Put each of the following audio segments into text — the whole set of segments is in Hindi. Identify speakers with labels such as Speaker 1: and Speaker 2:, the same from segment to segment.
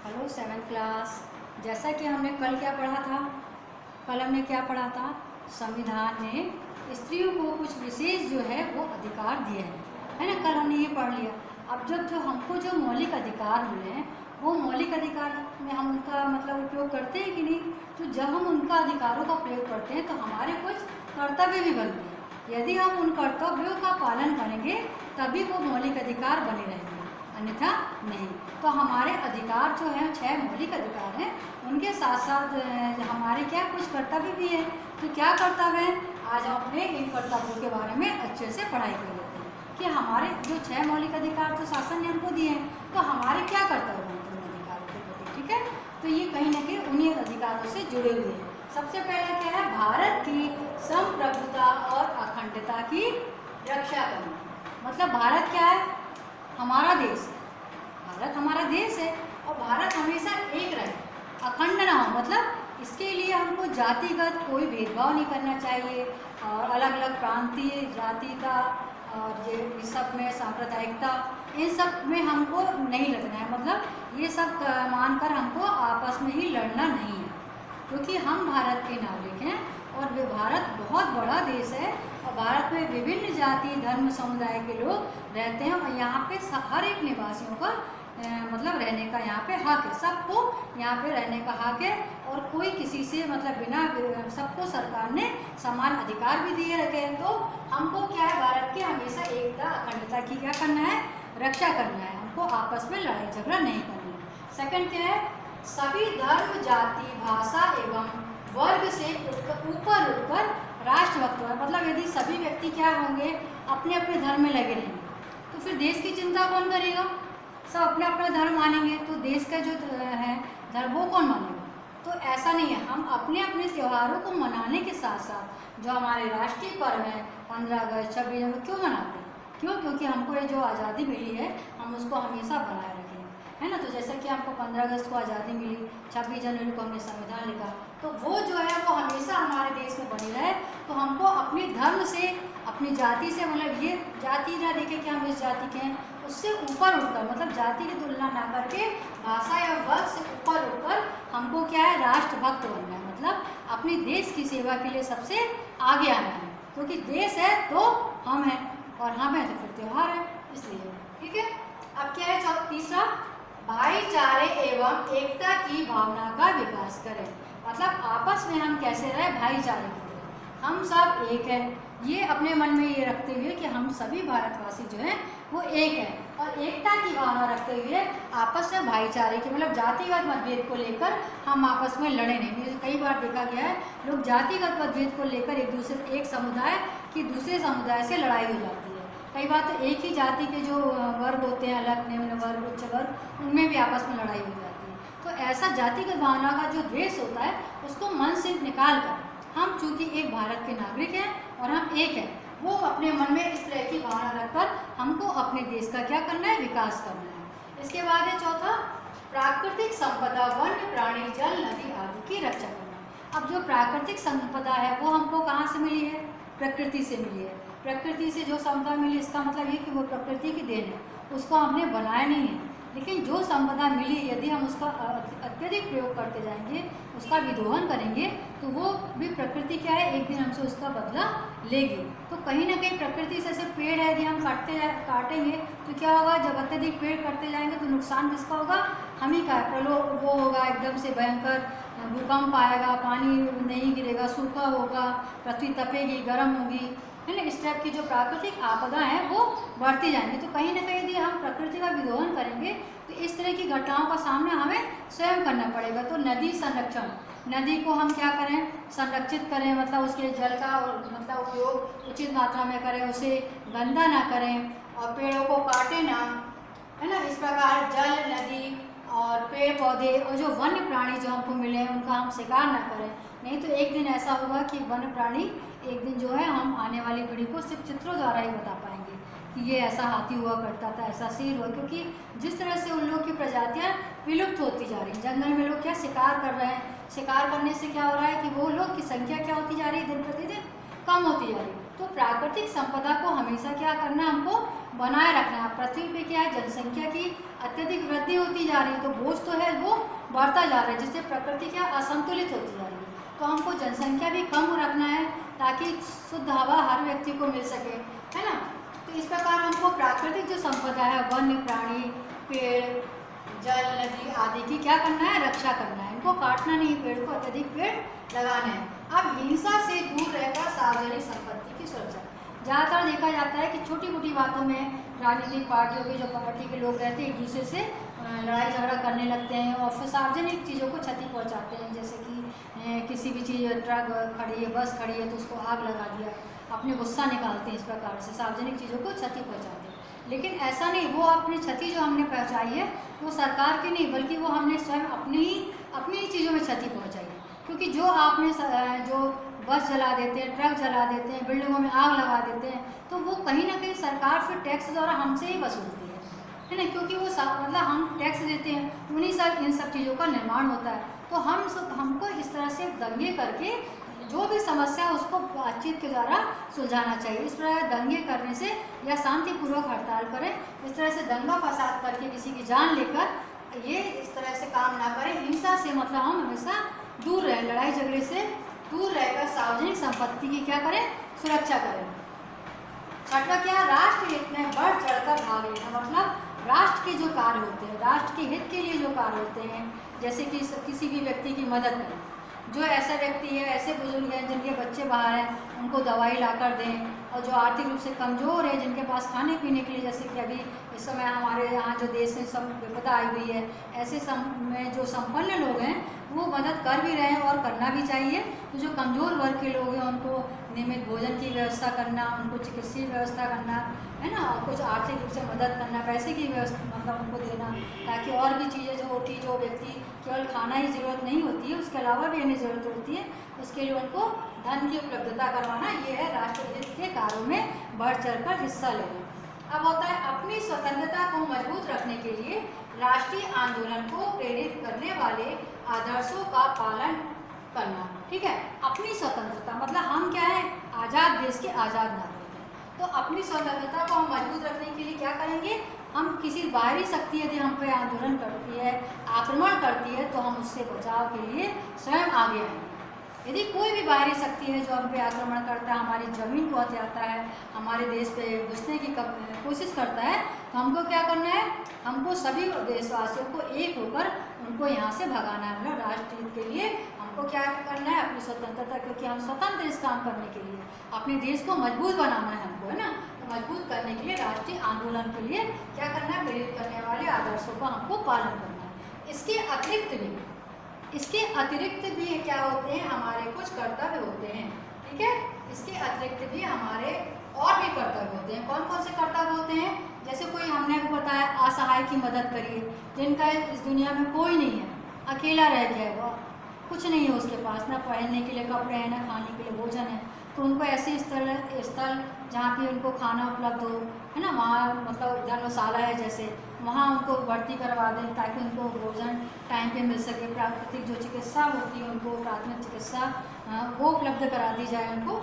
Speaker 1: Hello 7th class. जैसा कि हमने कल क्या पढ़ा था, कल हमने क्या पढ़ा था, संविधान ने स्त्रियों को कुछ विशेष जो है वो अधिकार दिए हैं, है ना। कल हमने ये पढ़ लिया। अब जब जो हमको जो मौलिक अधिकार मिले हैं वो मौलिक अधिकार में हम उनका मतलब उपयोग करते हैं कि नहीं। तो जब हम उनका अधिकारों का प्रयोग करते हैं तो हमारे कुछ कर्तव्य भी बनते हैं। यदि हम उन कर्तव्यों का पालन करेंगे तभी वो मौलिक अधिकार बने रहेंगे, अन्यथा नहीं। तो हमारे अधिकार जो हैं 6 मौलिक अधिकार हैं, उनके साथ साथ हमारे क्या कुछ कर्तव्य भी हैं। तो क्या कर्तव्य हैं, आज हम अपने इन कर्तव्यों के बारे में अच्छे से पढ़ाई कर लेते हैं कि हमारे जो 6 मौलिक अधिकार तो शासन ने हमको दिए हैं, तो हमारे क्या कर्तव्य बनते हैं उन अधिकारों के प्रति। ठीक है, तो ये कहीं ना कहीं उन्हीं अधिकारों से जुड़े हुए हैं। सबसे पहला क्या है, भारत की संप्रभुता और अखंडता की रक्षा करना। मतलब भारत क्या है, हमारा देश है, भारत हमारा देश है और भारत हमेशा एक रहे, अखंड ना हो। मतलब इसके लिए हमको जातिगत कोई भेदभाव नहीं करना चाहिए और अलग अलग प्रांतीय जातिता और ये सब में सांप्रदायिकता, इन सब में हमको नहीं लगना है। मतलब ये सब मानकर हमको आपस में ही लड़ना नहीं है, क्योंकि हम भारत के नागरिक हैं और वे भारत बहुत बड़ा देश है और भारत में विभिन्न जाति धर्म समुदाय के लोग रहते हैं और यहाँ पे हर एक निवासियों का मतलब रहने का यहाँ पे हक है। सबको यहाँ पे रहने का हक है और कोई किसी से मतलब बिना, सबको सरकार ने समान अधिकार भी दिए रखे हैं। तो हमको क्या है, भारत की हमेशा एकता अखंडता की क्या करना है, रक्षा करना है। हमको आपस में लड़ाई झगड़ा नहीं करना है। सेकंड क्या है, सभी धर्म जाति भाषा एवं वर्ग से ऊपर उठकर राष्ट्रभक्त। मतलब यदि सभी व्यक्ति क्या होंगे, अपने अपने धर्म में लगे रहेंगे तो फिर देश की चिंता कौन करेगा। सब अपना अपना धर्म मानेंगे तो देश का जो है धर्म वो कौन मानेगा। तो ऐसा नहीं है, हम अपने अपने त्योहारों को मनाने के साथ साथ जो हमारे राष्ट्रीय पर्व हैं 15 अगस्त 26 जनवरी क्यों मनाते हैं, क्यों, क्योंकि हमको ये जो आज़ादी मिली है हम उसको हमेशा बनाए रखें, है ना। तो जैसे कि हमको 15 अगस्त को आज़ादी मिली, 26 जनवरी को हमने संविधान लिखा, तो वो जो है वो हमेशा हमारे देश में बनी रहे। तो हमको अपने धर्म से अपनी जाति से, मतलब ये जाति ना देखे कि हम इस जाति के हैं, उससे ऊपर उठकर मतलब जाति की तुलना ना करके भाषा या वर्ग से ऊपर उठकर हमको क्या है, राष्ट्रभक्त बनना है। मतलब अपने देश की सेवा के लिए सबसे आगे आना है, क्योंकि देश है तो हम हैं और हम हैं तो फिर त्यौहार है, इसलिए। ठीक है, अब क्या है तीसरा, भाईचारे एवं एकता की भावना का विकास करें। मतलब आपस में हम कैसे रहे, भाईचारे की तरह हम सब एक हैं, ये अपने मन में ये रखते हुए कि हम सभी भारतवासी जो हैं वो एक हैं और एकता की भावना रखते हुए आपस में भाईचारे की, मतलब जातिगत मतभेद को लेकर हम आपस में लड़े नहीं। जैसे कई बार देखा गया है, लोग जातिगत मतभेद को लेकर एक समुदाय की दूसरे समुदाय से लड़ाई हो जाती है। कई बार तो एक ही जाति के जो वर्ग होते हैं, अलग निम्न वर्ग उच्च वर्ग, उनमें भी आपस में लड़ाई हो जाती है। तो ऐसा जातिगत भावना का जो द्वेष होता है उसको मन से निकाल कर हम चूँकि एक भारत के नागरिक हैं और हम एक हैं, वो अपने मन में इस तरह की भावना रखकर हमको अपने देश का क्या करना है, विकास करना है। इसके बाद है चौथा, प्राकृतिक संपदा वन्य प्राणी जल नदी आदि की रक्षा करना। अब जो प्राकृतिक संपदा है वो हमको कहाँ से मिली है, प्रकृति से मिली है। प्रकृति से जो संपदा मिली इसका मतलब ये कि वो प्रकृति की देन है, उसको हमने बनाया नहीं है। लेकिन जो संपदा मिली यदि हम उसका अत्यधिक प्रयोग करते जाएंगे, उसका विदोहन करेंगे, तो वो भी प्रकृति क्या है, एक दिन हमसे उसका बदला लेगी। तो कहीं ना कहीं प्रकृति से सिर्फ पेड़ है, यदि हम काटेंगे तो क्या होगा, जब अत्यधिक पेड़ काटते जाएंगे तो नुकसान किसका होगा, हम ही का। प्रलोभ वो होगा, एकदम से भयंकर भूकंप आएगा, पानी नहीं गिरेगा, सूखा होगा, पृथ्वी तपेगी, गर्म होगी, है ना। इस टाइप की जो प्राकृतिक आपदा है वो बढ़ती जाएंगी। तो कहीं ना कहीं यदि हम प्रकृति का विदोहन करेंगे तो इस तरह की घटनाओं का सामना हमें स्वयं करना पड़ेगा। तो नदी संरक्षण, नदी को हम क्या करें, संरक्षित करें, मतलब उसके जल का मतलब उपयोग उचित मात्रा में करें, उसे गंदा ना करें और पेड़ों को काटे ना, है ना। इस प्रकार जल नदी और पेड़ पौधे और जो वन्य प्राणी जो हमको मिले हैं उनका हम शिकार ना करें। नहीं तो एक दिन ऐसा होगा कि वन्य प्राणी एक दिन जो है हम आने वाली पीढ़ी को सिर्फ चित्रों द्वारा ही बता पाएंगे कि ये ऐसा हाथी हुआ करता था, ऐसा शेर हुआ। क्योंकि जिस तरह से उन लोग की प्रजातियाँ विलुप्त होती जा रही हैं, जंगल में लोग क्या शिकार कर रहे हैं, शिकार करने से क्या हो रहा है कि वो लोग की संख्या क्या होती जा रही है, दिन प्रतिदिन कम होती जा रही है। तो प्राकृतिक संपदा को हमेशा क्या करना है, हमको बनाए रखना है। पृथ्वी पे क्या है, जनसंख्या की अत्यधिक वृद्धि होती जा रही है, तो बोझ तो है वो बढ़ता जा रहा है, जिससे प्रकृति क्या असंतुलित होती जा रही है। तो हमको जनसंख्या भी कम रखना है ताकि शुद्ध हवा हर व्यक्ति को मिल सके, है ना। तो इस प्रकार हमको प्राकृतिक जो संपदा है, वन्य प्राणी, पेड़, जल, नदी आदि की क्या करना है, रक्षा करना है। इनको काटना नहीं, पेड़ को अत्यधिक पेड़ लगाना है। अब हिंसा से दूर रहकर सार्वजनिक संपत्ति की सुरक्षा। ज़्यादातर देखा जाता है कि छोटी मोटी बातों में राजनीतिक पार्टियों के जो पार्टी के लोग रहते हैं एक दूसरे से लड़ाई झगड़ा करने लगते हैं और फिर सार्वजनिक चीज़ों को क्षति पहुंचाते हैं। जैसे कि किसी भी चीज़, ट्रक खड़ी है, बस खड़ी है, तो उसको आग लगा दिया, अपने गुस्सा निकालते हैं, इस प्रकार से सार्वजनिक चीज़ों को क्षति पहुँचाते हैं। लेकिन ऐसा नहीं, वो अपनी क्षति जो हमने पहुँचाई है वो सरकार की नहीं, बल्कि वो हमने स्वयं अपनी ही चीज़ों में क्षति पहुँचाई है। क्योंकि जो आपने जो बस जला देते हैं, ट्रक जला देते हैं, बिल्डिंगों में आग लगा देते हैं, तो वो कहीं ना कहीं सरकार फिर टैक्स द्वारा हमसे ही वसूलती है ना। क्योंकि वो मतलब हम टैक्स देते हैं, उन्हीं से इन सब चीज़ों का निर्माण होता है। तो हमको इस तरह से दंगे करके जो भी समस्या है उसको बातचीत के द्वारा सुलझाना चाहिए। इस प्रकार दंगे करने से या शांतिपूर्वक हड़ताल करें, इस तरह से दंगा फसाद करके किसी की जान लेकर ये इस तरह से काम ना करें। हिंसा से मतलब हम हमेशा दूर रहें, लड़ाई झगड़े से दूर रहकर सार्वजनिक संपत्ति की क्या करें, सुरक्षा करें। छठवा क्या, राष्ट्र हित में बढ़ चढ़कर भाग लेना। मतलब राष्ट्र के जो कार्य होते हैं, राष्ट्र के हित के लिए जो कार्य होते हैं, जैसे कि किसी भी व्यक्ति की मदद करें। जो ऐसा व्यक्ति है, ऐसे बुजुर्ग हैं जिनके बच्चे बाहर हैं, उनको दवाई लाकर दें। और जो आर्थिक रूप से कमज़ोर है, जिनके पास खाने पीने के लिए, जैसे कि अभी इस समय हमारे यहाँ जो देश में सब विपदा आई हुई है, ऐसे में जो संपन्न लोग हैं वो मदद कर भी रहे हैं और करना भी चाहिए। तो जो कमज़ोर वर्ग के लोग हैं उनको नियमित भोजन की व्यवस्था करना, उनको चिकित्सीय व्यवस्था करना, है ना, और कुछ आर्थिक रूप से मदद करना, पैसे की व्यवस्था मतलब उनको देना, ताकि और भी चीज़ें जो होती, जो व्यक्ति केवल खाना ही ज़रूरत नहीं होती है, उसके अलावा भी हमें ज़रूरत होती है, उसके लिए उनको धन की उपलब्धता करवाना। ये है राष्ट्रहित के कार्यों में बढ़ चढ़कर हिस्सा लेना। अब होता है अपनी स्वतंत्रता को मजबूत रखने के लिए राष्ट्रीय आंदोलन को प्रेरित करने वाले आदर्शों का पालन करना। ठीक है, अपनी स्वतंत्रता मतलब हम क्या है, आज़ाद देश के आज़ाद नागरिक हैं। तो अपनी स्वतंत्रता को हम मजबूत रखने के लिए क्या करेंगे, हम किसी बाहरी शक्ति यदि हम पे आंदोलन करती है, आक्रमण करती है, तो हम उससे बचाव के लिए स्वयं आगे आएंगे। यदि कोई भी बाहरी शक्ति है जो हम पे आक्रमण करता है, हमारी ज़मीन को हथियाता है, हमारे देश पे घुसने की कोशिश करता है, तो हमको क्या करना है, हमको सभी देशवासियों को एक होकर उनको यहाँ से भगाना है। मतलब राष्ट्रहित के लिए हमको क्या करना है, अपनी स्वतंत्रता, क्योंकि हम स्वतंत्र इस काम करने के लिए अपने देश को मजबूत बनाना है हमको, है ना। तो मजबूत करने के लिए राष्ट्रीय आंदोलन के लिए क्या करना है, प्रेरित करने वाले आदर्शों का हमको पालन करना है। इसके अतिरिक्त भी क्या होते हैं, हमारे कुछ कर्तव्य होते हैं। ठीक है, इसके अतिरिक्त भी हमारे और भी कर्तव्य होते हैं। कौन कौन से कर्तव्य होते हैं, जैसे कोई हमने आपको बताया असहाय की मदद करिए, जिनका इस दुनिया में कोई नहीं है, अकेला रह गया है, वो कुछ नहीं है उसके पास, ना पहनने के लिए कपड़े हैं, ना खाने के लिए भोजन है, तो उनको ऐसे स्थल जहाँ पे उनको खाना उपलब्ध हो, है ना, वहाँ मतलब धर्मशाला है जैसे, वहाँ उनको भर्ती करवा दें ताकि उनको भोजन टाइम पे मिल सके। प्राकृतिक जो चिकित्सा होती है, उनको प्राथमिक चिकित्सा वो उपलब्ध करा दी जाए। उनको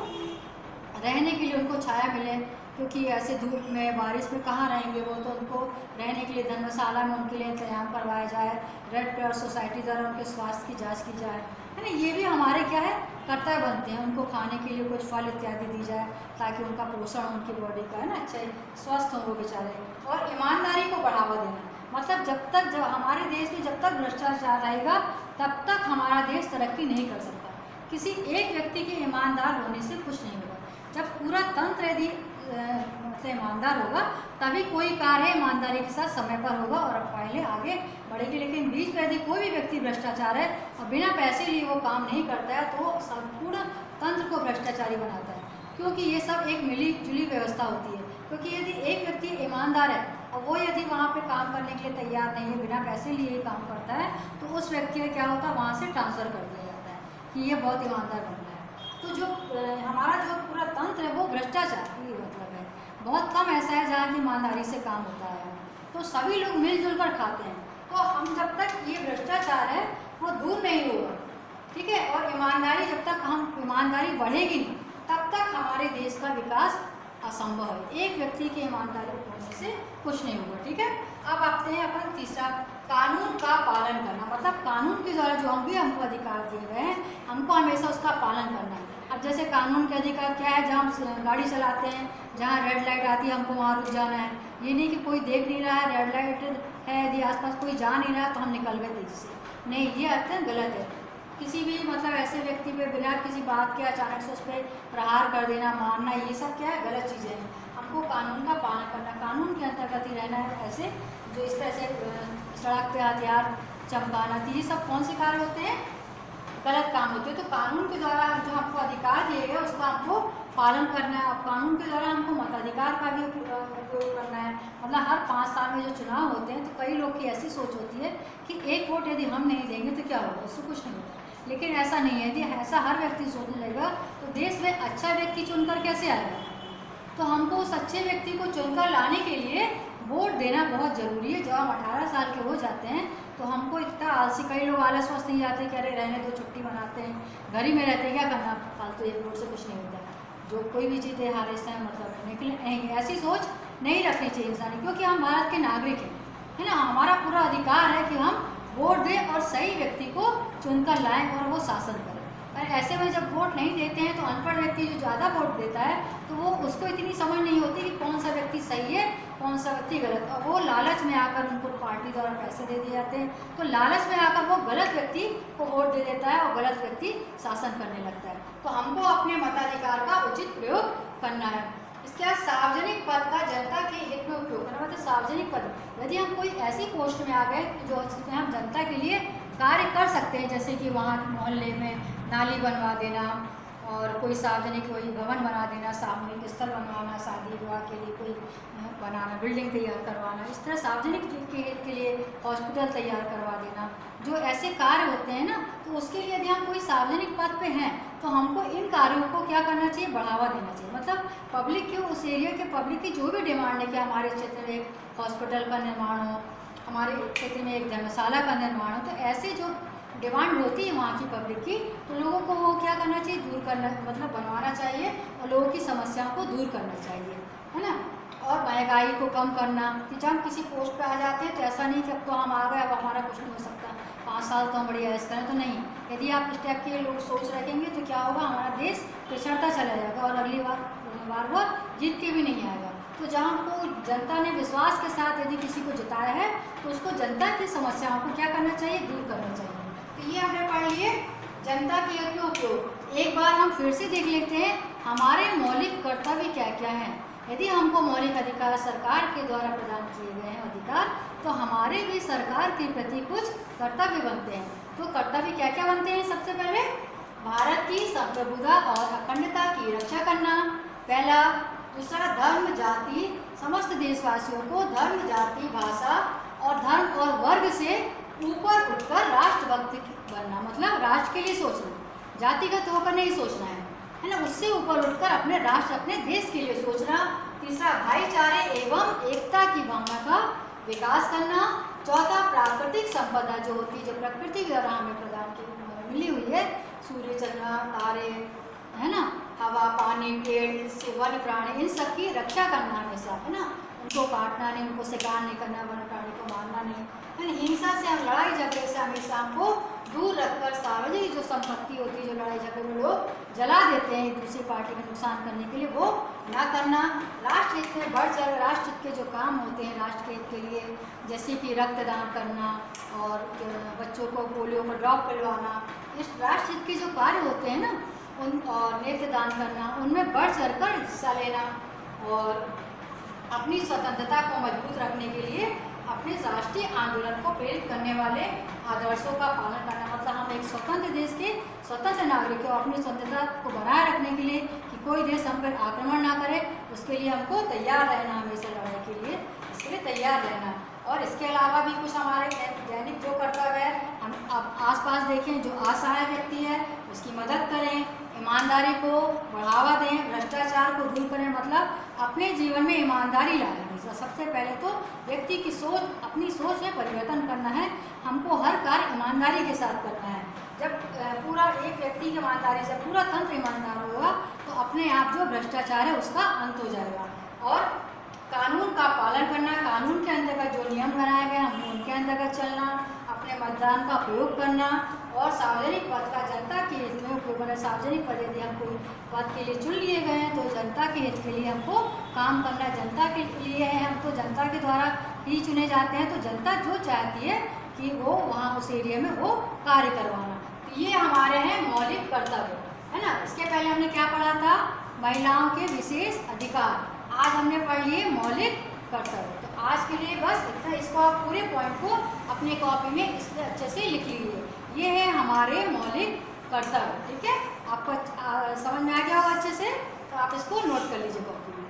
Speaker 1: रहने के लिए उनको छाया मिले, क्योंकि ऐसे धूप में बारिश में कहाँ रहेंगे वो, तो उनको रहने के लिए धर्मशाला में उनके लिए इंतजाम करवाया जाए। रेड क्रॉस सोसाइटी द्वारा उनके स्वास्थ्य की जांच की जाए, है ना। ये भी हमारे क्या है, कर्तव्य बनते हैं। उनको खाने के लिए कुछ फल इत्यादि दी जाए ताकि उनका पोषण उनकी बॉडी का, है ना, अच्छा स्वस्थ हो वो बेचारे। और ईमानदारी को बढ़ावा देना, मतलब जब हमारे देश में जब तक भ्रष्टाचार रहेगा तब तक हमारा देश तरक्की नहीं कर सकता। किसी एक व्यक्ति के ईमानदार होने से कुछ नहीं होगा। जब पूरा तंत्र यदि मतलब ईमानदार होगा तभी कोई कार्य ईमानदारी के साथ समय पर होगा और पहले आगे बढ़ेगी। लेकिन बीच में यदि कोई भी व्यक्ति भ्रष्टाचार है और बिना पैसे लिए वो काम नहीं करता है तो संपूर्ण तंत्र को भ्रष्टाचारी बनाता है, क्योंकि ये सब एक मिली जुली व्यवस्था होती है। क्योंकि यदि एक व्यक्ति ईमानदार है और वो यदि वहाँ पे काम करने के लिए तैयार नहीं है, बिना पैसे लिए ही काम करता है, तो उस व्यक्ति का क्या होता है, वहाँ से ट्रांसफ़र कर दिया जाता है कि ये बहुत ईमानदार बन रहा है। तो जो हमारा जो पूरा तंत्र है वो भ्रष्टाचार की मतलब है। बहुत कम ऐसा है जहाँ की ईमानदारी से काम होता है, तो सभी लोग मिलजुल कर खाते हैं। तो हम जब तक ये भ्रष्टाचार है वो दूर नहीं होगा, ठीक है, और ईमानदारी जब तक हम ईमानदारी बढ़ेगी नहीं तब तक हमारे देश का विकास असंभव है। एक व्यक्ति के ईमानदारी होने से कुछ नहीं होगा। ठीक है, अब आते हैं अपन तीसरा, कानून का पालन करना। मतलब कानून के द्वारा जो हमको अधिकार दिए गए हैं, हमको हमेशा उसका पालन करना है। अब जैसे कानून के अधिकार क्या है, जहाँ हम गाड़ी चलाते हैं, जहाँ रेड लाइट आती है हमको वहाँ रुक जाना है। ये नहीं कि कोई देख नहीं रहा है, रेड लाइट है, यदि आसपास कोई जा नहीं रहा तो हम निकल गए तेजी से, नहीं, ये अत्यंत गलत है। किसी भी मतलब ऐसे व्यक्ति पे बिना किसी बात के अचानक से उस पर प्रहार कर देना, मारना, ये सब क्या है, गलत चीज़ें हैं। हमको कानून का पालन करना, कानून के अंतर्गत ही रहना है। ऐसे जो इस तरह से सड़क पे हथियार चमकाना, तो ये सब कौन से कार्य होते हैं, गलत काम होते हैं। तो कानून के द्वारा जो हमको अधिकार दिए गए उसका हमको पालन करना है। अब कानून के द्वारा हमको मताधिकार का भी उपयोग करना है। मतलब हर 5 साल में जो चुनाव होते हैं तो कई लोग की ऐसी सोच होती है कि एक वोट यदि हम नहीं देंगे तो क्या होगा, उससे कुछ नहीं होगा। लेकिन ऐसा नहीं है। यदि ऐसा हर व्यक्ति सोचने लगेगा तो देश में अच्छा व्यक्ति चुनकर कैसे आएगा। तो हमको उस अच्छे व्यक्ति को चुनकर लाने के लिए वोट देना बहुत ज़रूरी है। जब हम 18 साल के हो जाते हैं तो हमको इतना आलसी, कई लोग आलस वस्त नहीं जाते कि अरे रहने दो, छुट्टी मनाते हैं, घर ही में रहते हैं, क्या करना फालतू, एक वोट से कुछ नहीं होता है, जो कोई भी चीज़ है हर इस टाइम मतलब निकले, ऐसी सोच नहीं रखनी चाहिए इंसान। क्योंकि हम भारत के नागरिक हैं, है ना, हमारा पूरा अधिकार है कि हम वोट दें और सही व्यक्ति को चुनकर लाएं और वो शासन करें। और ऐसे में जब वोट नहीं देते हैं तो अनपढ़ व्यक्ति जो ज़्यादा वोट देता है तो वो उसको इतनी समझ नहीं होती कि कौन सा व्यक्ति सही है, कौन सा व्यक्ति गलत। और वो लालच में आकर उनको पार्टी द्वारा पैसे दे दिए जाते हैं, तो लालच में आकर वो गलत व्यक्ति को वोट दे देता है और गलत व्यक्ति शासन करने लगता है। तो हमको अपने मताधिकार का उचित प्रयोग करना है। इसके बाद सार्वजनिक पद का जनता के हित में उपयोग करना। मतलब सार्वजनिक पद, यदि हम कोई ऐसी पोस्ट में आ गए जो जिसमें हम जनता के लिए कार्य कर सकते हैं, जैसे कि वहाँ मोहल्ले में नाली बनवा देना और कोई सार्वजनिक कोई भवन बना देना, सामूहिक स्थल बनवाना, शादी विवाह के लिए कोई बनाना, बिल्डिंग तैयार करवाना, इस तरह सार्वजनिक के हित के लिए हॉस्पिटल तैयार करवा देना, जो ऐसे कार्य होते हैं ना, तो उसके लिए यदि हम कोई सार्वजनिक पद पे हैं तो हमको इन कार्यों को क्या करना चाहिए, बढ़ावा देना चाहिए। मतलब पब्लिक के, उस एरिया के पब्लिक की जो भी डिमांड है कि हमारे क्षेत्र में एक हॉस्पिटल का निर्माण हो, हमारे क्षेत्र में एक धर्मशाला का निर्माण हो, तो ऐसे जो डिमांड होती है वहाँ की पब्लिक की, तो लोगों को वो क्या करना चाहिए, दूर करना, मतलब बनवाना चाहिए और लोगों की समस्याओं को दूर करना चाहिए, है ना। और महंगाई को कम करना, कि जब हम किसी पोस्ट पे आ जाते हैं तो ऐसा नहीं कि अब तो हम आ गए, अब हमारा कुछ नहीं हो सकता, 5 साल तो हम बढ़िया ऐसा करें, तो नहीं। यदि आप इस टाइप के लोग सोच रखेंगे तो क्या होगा, हमारा देश पिछड़ता चला जाएगा और अगली बार वो जीत के भी नहीं आएगा। तो जहाँ हमको जनता ने विश्वास के साथ यदि किसी को जिताया है तो उसको जनता की समस्याओं को क्या करना चाहिए, दूर करना चाहिए। तो ये हमने पढ़ लिए जनता के हित में उपयोग। एक बार हम फिर से देख लेते हैं हमारे मौलिक कर्तव्य क्या क्या हैं। यदि हमको मौलिक अधिकार सरकार के द्वारा प्रदान किए गए हैं अधिकार, तो हमारे भी सरकार के प्रति कुछ कर्तव्य बनते हैं। तो कर्तव्य क्या क्या बनते हैं, सबसे पहले भारत की संप्रभुता और अखंडता की रक्षा करना, पहला। दूसरा, धर्म जाति, समस्त देशवासियों को धर्म जाति भाषा और धर्म और वर्ग से ऊपर उठकर राष्ट्रभक्ति बनना, मतलब राष्ट्र के लिए सोचना, जातिगत होकर नहीं सोचना है ना, उससे ऊपर उठकर अपने राष्ट्र, अपने देश के लिए सोचना। तीसरा, भाईचारे एवं एकता की भावना का विकास करना। चौथा, प्राकृतिक संपदा जो होती है, जो प्रकृति द्वारा हमें प्रदान की मिली हुई है, सूर्य, चंद्रमा, तारे, है ना, हवा, पानी, पेड़, वन्य प्राणी, इन सब की रक्षा करना हमेशा, है ना, उनको काटना नहीं, उनको शिकार नहीं करना, वन्य प्राणी को मारना नहीं, है ना। हिंसा से, हम लड़ाई झगड़े से हमेशा हमको दूर रखकर सार्वजनिक जो संपत्ति होती है, जो लड़ाई झगड़े में लोग जला देते हैं दूसरी पार्टी का नुकसान करने के लिए, वो ना करना। राष्ट्र हित में बढ़ चढ़ राष्ट्र हित के जो काम होते हैं राष्ट्र के हित के लिए, जैसे कि रक्तदान करना और बच्चों को पोलियो का ड्रॉप पिलवाना, इस राष्ट्र हित के जो कार्य होते हैं ना, उन और नेत्रदान करना, उनमें बढ़ चढ़कर हिस्सा लेना और अपनी स्वतंत्रता को मजबूत रखने के लिए अपने राष्ट्रीय आंदोलन को प्रेरित करने वाले आदर्शों का पालन करना। मतलब हम एक स्वतंत्र देश के स्वतंत्र नागरिक को अपनी स्वतंत्रता को बनाए रखने के लिए कि कोई देश हम पर आक्रमण ना करे, उसके लिए हमको तैयार रहना, हमेशा लड़ाई के लिए इसके लिए तैयार रहना। और इसके अलावा भी कुछ हमारे दैनिक जो कर्तव्य है, हम अब आसपास देखें, जो असहाय व्यक्ति है उसकी मदद करें, ईमानदारी को बढ़ावा दें, भ्रष्टाचार को दूर करें, मतलब अपने जीवन में ईमानदारी लाएं। सबसे पहले तो व्यक्ति की सोच, अपनी सोच में परिवर्तन करना है, हमको हर कार्य ईमानदारी के साथ करना है। जब पूरा एक व्यक्ति की ईमानदारी से पूरा तंत्र ईमानदार होगा तो अपने आप जो भ्रष्टाचार है उसका अंत हो जाएगा। और कानून का पालन करना, कानून के अंतर्गत जो नियम बनाए गए हम उनके अंतर्गत चलना, अपने मतदान का प्रयोग करना और सार्वजनिक पद का जनता के हित में उपयोग करना। सार्वजनिक पद यदि हम कोई पद के लिए चुन लिए गए हैं तो जनता के हित के लिए हमको काम करना, जनता के लिए है, हम तो जनता के द्वारा ही चुने जाते हैं, तो जनता जो चाहती है कि वो वहाँ उस एरिया में वो कार्य करवाना। तो ये हमारे हैं मौलिक कर्तव्य, है ना। इसके पहले हमने क्या पढ़ा था, महिलाओं के विशेष अधिकार। आज हमने पढ़ लिए मौलिक कर्तव्य। तो आज के लिए बस इतना, इसको आप पूरे पॉइंट को अपने कॉपी में इस अच्छे से लिख लीजिए। ये है हमारे मौलिक कर्तव्य, ठीक है। आपको समझ में आ गया होगा अच्छे से, तो आप इसको नोट कर लीजिए कॉपी में।